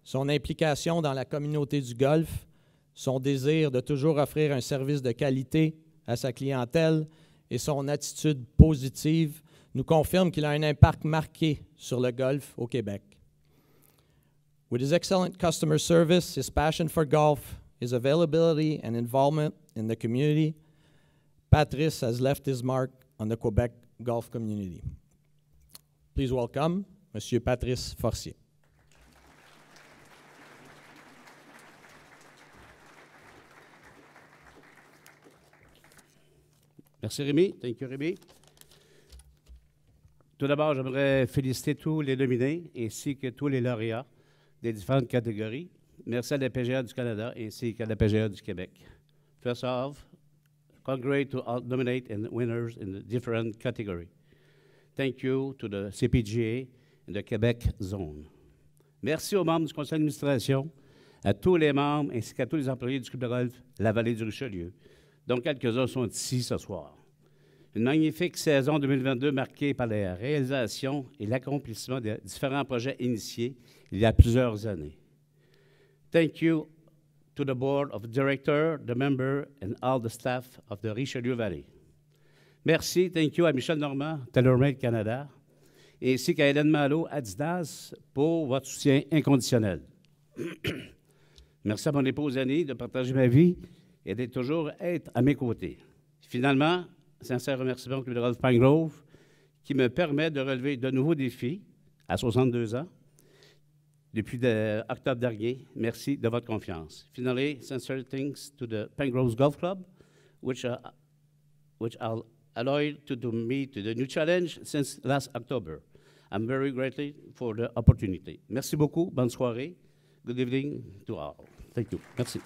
Son implication dans la communauté du golf, son désir de toujours offrir un service de qualité à sa clientèle et son attitude positive nous confirment qu'il a un impact marqué sur le golf au Québec. With his excellent customer service, his passion for golf, his availability and involvement in the community, Patrice has left his mark on the Quebec golf community. Please welcome Monsieur Patrice Forcier. Merci Rémi. Thank you Rémi. Tout d'abord, j'aimerais féliciter tous les nominés ainsi que tous les lauréats des différentes catégories. Merci à la PGA du Canada ainsi qu'à la PGA du Québec. First off, congrats to all nominate and winners in the different categories. Thank you to the CPGA and the Quebec Zone. Merci aux membres du conseil d'administration, à tous les membres ainsi qu'à tous les employés du club de golf La Vallée du Richelieu, dont quelques-uns sont ici ce soir. Une magnifique saison 2022 marquée par la réalisation et l'accomplissement de différents projets initiés il y a plusieurs années. Thank you to the board of directors, the members, and all the staff of the Richelieu Valley. Merci, thank you à Michel Normand, TaylorMade Canada, ainsi qu'à Hélène Malo, Adidas, pour votre soutien inconditionnel. Merci à mon épouse Annie de partager ma vie et d'être toujours à mes côtés. Finalement, sincère remerciement au club de golf Pine Grove qui me permet de relever de nouveaux défis à 62 ans depuis octobre dernier. Merci de votre confiance. Finally, sincere thanks to the Pine Grove Golf Club, which I'll allow to do me to the new challenge since last October. I'm very grateful for the opportunity. Merci beaucoup. Bonne soirée. Good evening to all. Thank you. Merci.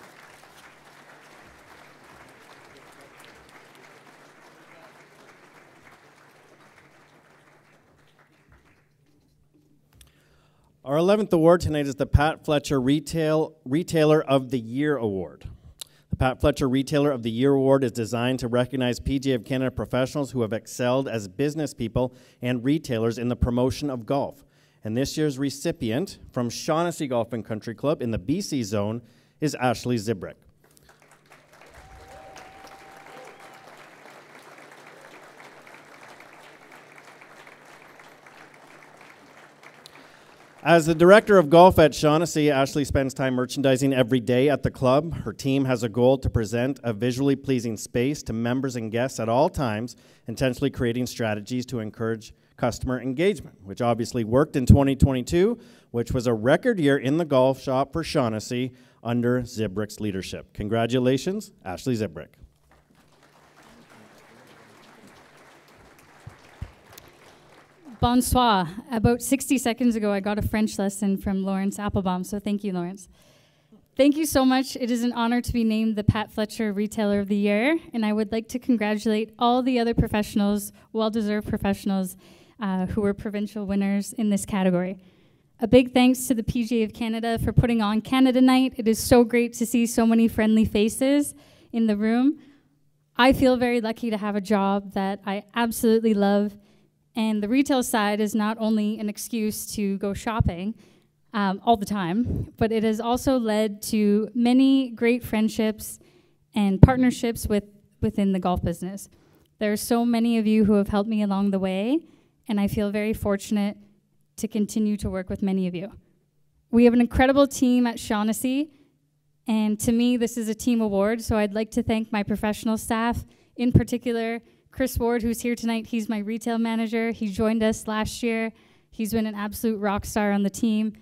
Our 11th award tonight is the Pat Fletcher Retailer of the Year Award. The Pat Fletcher Retailer of the Year Award is designed to recognize PGA of Canada professionals who have excelled as business people and retailers in the promotion of golf. And this year's recipient from Shaughnessy Golf and Country Club in the BC zone is Ashley Zibrick. As the director of golf at Shaughnessy, Ashley spends time merchandising every day at the club. Her team has a goal to present a visually pleasing space to members and guests at all times, intentionally creating strategies to encourage customer engagement, which obviously worked in 2022, which was a record year in the golf shop for Shaughnessy under Zibrick's leadership. Congratulations, Ashley Zibrick. Bonsoir. About 60 seconds ago, I got a French lesson from Lawrence Applebaum, so thank you, Lawrence. Thank you so much. It is an honor to be named the Pat Fletcher Retailer of the Year, and I would like to congratulate all the other professionals, well-deserved professionals, who were provincial winners in this category. A big thanks to the PGA of Canada for putting on Canada Night. It is so great to see so many friendly faces in the room. I feel very lucky to have a job that I absolutely love. And the retail side is not only an excuse to go shopping all the time, but it has also led to many great friendships and partnerships within the golf business. There are so many of you who have helped me along the way, and I feel very fortunate to continue to work with many of you. We have an incredible team at Shaughnessy, and to me, this is a team award, so I'd like to thank my professional staff, in particular, Chris Ward, who's here tonight. He's my retail manager. He joined us last year. He's been an absolute rock star on the team,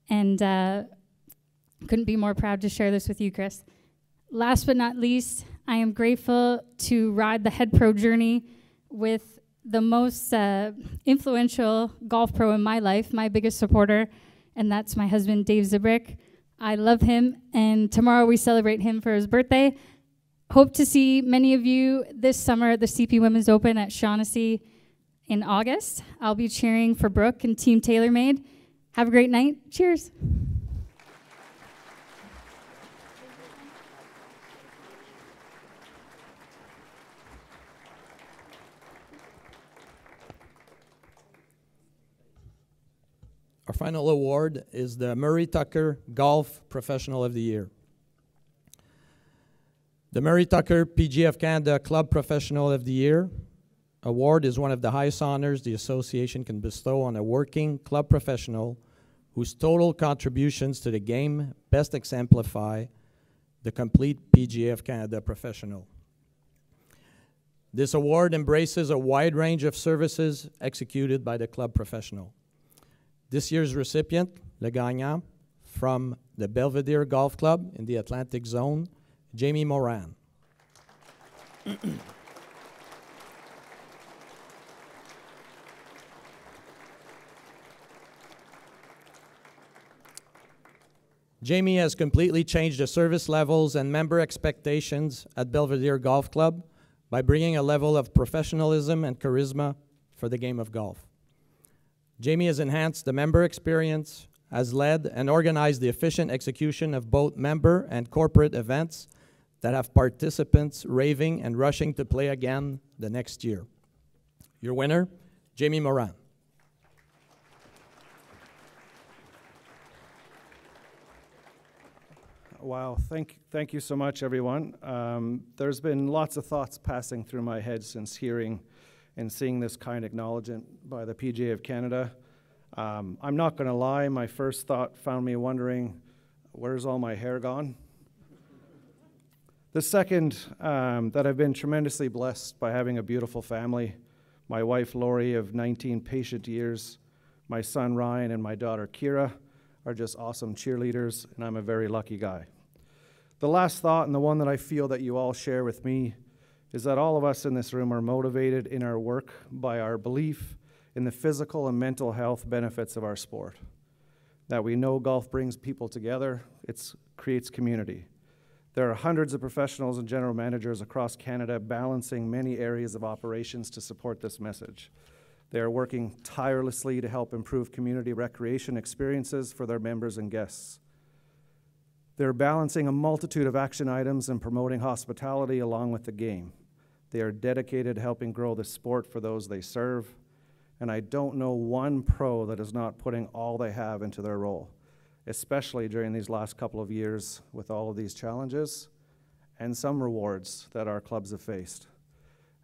and couldn't be more proud to share this with you, Chris. Last but not least, I am grateful to ride the head pro journey with the most influential golf pro in my life, my biggest supporter, and that's my husband, Dave Zibrick. I love him, and tomorrow we celebrate him for his birthday. Hope to see many of you this summer at the CP Women's Open at Shaughnessy in August. I'll be cheering for Brooke and Team TaylorMade. Have a great night. Cheers. Our final award is the Murray Tucker Golf Professional of the Year. The Murray Tucker PGA of Canada Club Professional of the Year award is one of the highest honors the association can bestow on a working club professional whose total contributions to the game best exemplify the complete PGA of Canada professional. This award embraces a wide range of services executed by the club professional. This year's recipient, le gagnant, from the Belvedere Golf Club in the Atlantic Zone, Jamie Moran. Jamie has completely changed the service levels and member expectations at Belvedere Golf Club by bringing a level of professionalism and charisma for the game of golf. Jamie has enhanced the member experience, has led and organized the efficient execution of both member and corporate events that have participants raving and rushing to play again the next year. Your winner, Jamie Moran. Wow, thank you so much, everyone. There's been lots of thoughts passing through my head since hearing and seeing this kind acknowledgement by the PGA of Canada. I'm not going to lie, my first thought found me wondering, where's all my hair gone? The second, that I've been tremendously blessed by having a beautiful family, my wife Lori of 19 patient years, my son Ryan and my daughter Kira are just awesome cheerleaders, and I'm a very lucky guy. The last thought, and the one that I feel that you all share with me, is that all of us in this room are motivated in our work by our belief in the physical and mental health benefits of our sport. That we know golf brings people together, it creates community. There are hundreds of professionals and general managers across Canada balancing many areas of operations to support this message. They are working tirelessly to help improve community recreation experiences for their members and guests. They're balancing a multitude of action items and promoting hospitality along with the game. They are dedicated to helping grow the sport for those they serve, and I don't know one pro that is not putting all they have into their role, especially during these last couple of years with all of these challenges and some rewards that our clubs have faced.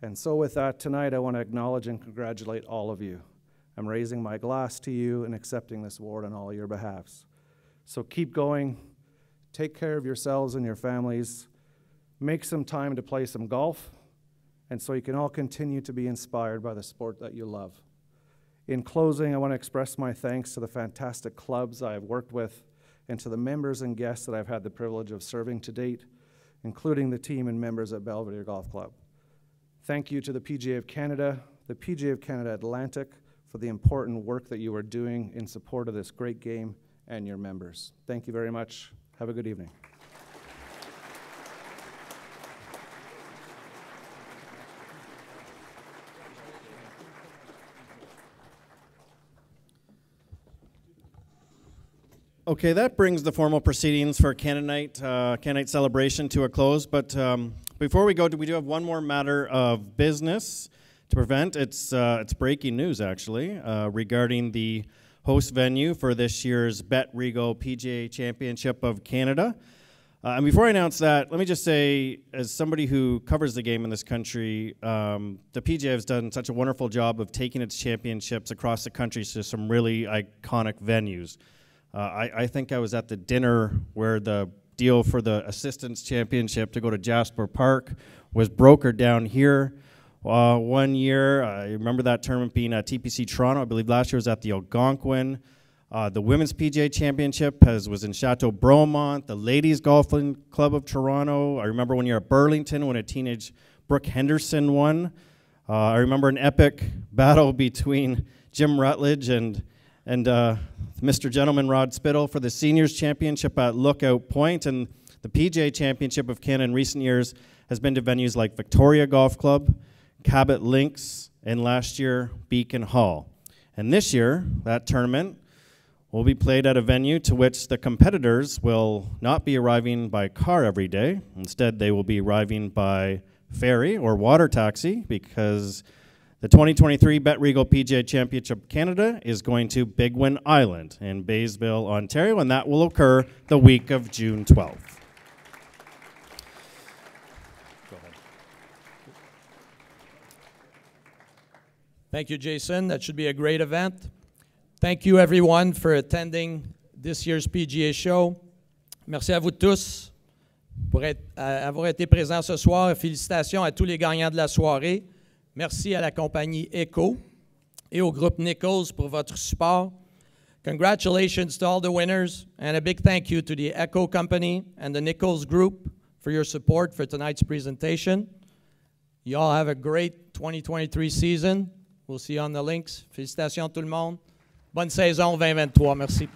And so with that, tonight I want to acknowledge and congratulate all of you. I'm raising my glass to you and accepting this award on all your behalves. So keep going, take care of yourselves and your families, make some time to play some golf, and so you can all continue to be inspired by the sport that you love. In closing, I want to express my thanks to the fantastic clubs I have worked with and to the members and guests that I've had the privilege of serving to date, including the team and members at Belvedere Golf Club. Thank you to the PGA of Canada, the PGA of Canada Atlantic, for the important work that you are doing in support of this great game and your members. Thank you very much. Have a good evening. Okay, that brings the formal proceedings for Canada celebration to a close. But before we go, we do have one more matter of business to prevent. It's breaking news, actually, regarding the host venue for this year's Bet Rego PGA Championship of Canada. And before I announce that, let me just say, as somebody who covers the game in this country, the PGA has done such a wonderful job of taking its championships across the country to some really iconic venues. I think I was at the dinner where the deal for the Assistants Championship to go to Jasper Park was brokered down here one year. I remember that tournament being at TPC Toronto. I believe last year was at the Algonquin. The Women's PGA Championship was in Chateau Bromont. The Ladies Golfing Club of Toronto. I remember one year at Burlington when a teenage Brooke Henderson won. I remember an epic battle between Jim Rutledge and Mr. Gentleman Rod Spittle for the Seniors Championship at Lookout Point. And the PGA Championship of Canada in recent years has been to venues like Victoria Golf Club, Cabot Links, and last year, Beacon Hall. And this year, that tournament will be played at a venue to which the competitors will not be arriving by car every day. Instead, they will be arriving by ferry or water taxi, because the 2023 Bet Regal PGA Championship Canada is going to Big Win Island in Baysville, Ontario, and that will occur the week of June 12th. Thank you, Jason. That should be a great event. Thank you, everyone, for attending this year's PGA show. Merci à vous tous pour avoir été présents ce soir. Félicitations à tous les gagnants de la soirée. Merci à la compagnie ECCO et au groupe Nichols pour votre support. Congratulations to all the winners, and a big thank you to the ECCO company and the Nichols group for your support for tonight's presentation. You all have a great 2023 season. We'll see you on the links. Félicitations tout le monde. Bonne saison 2023. Merci.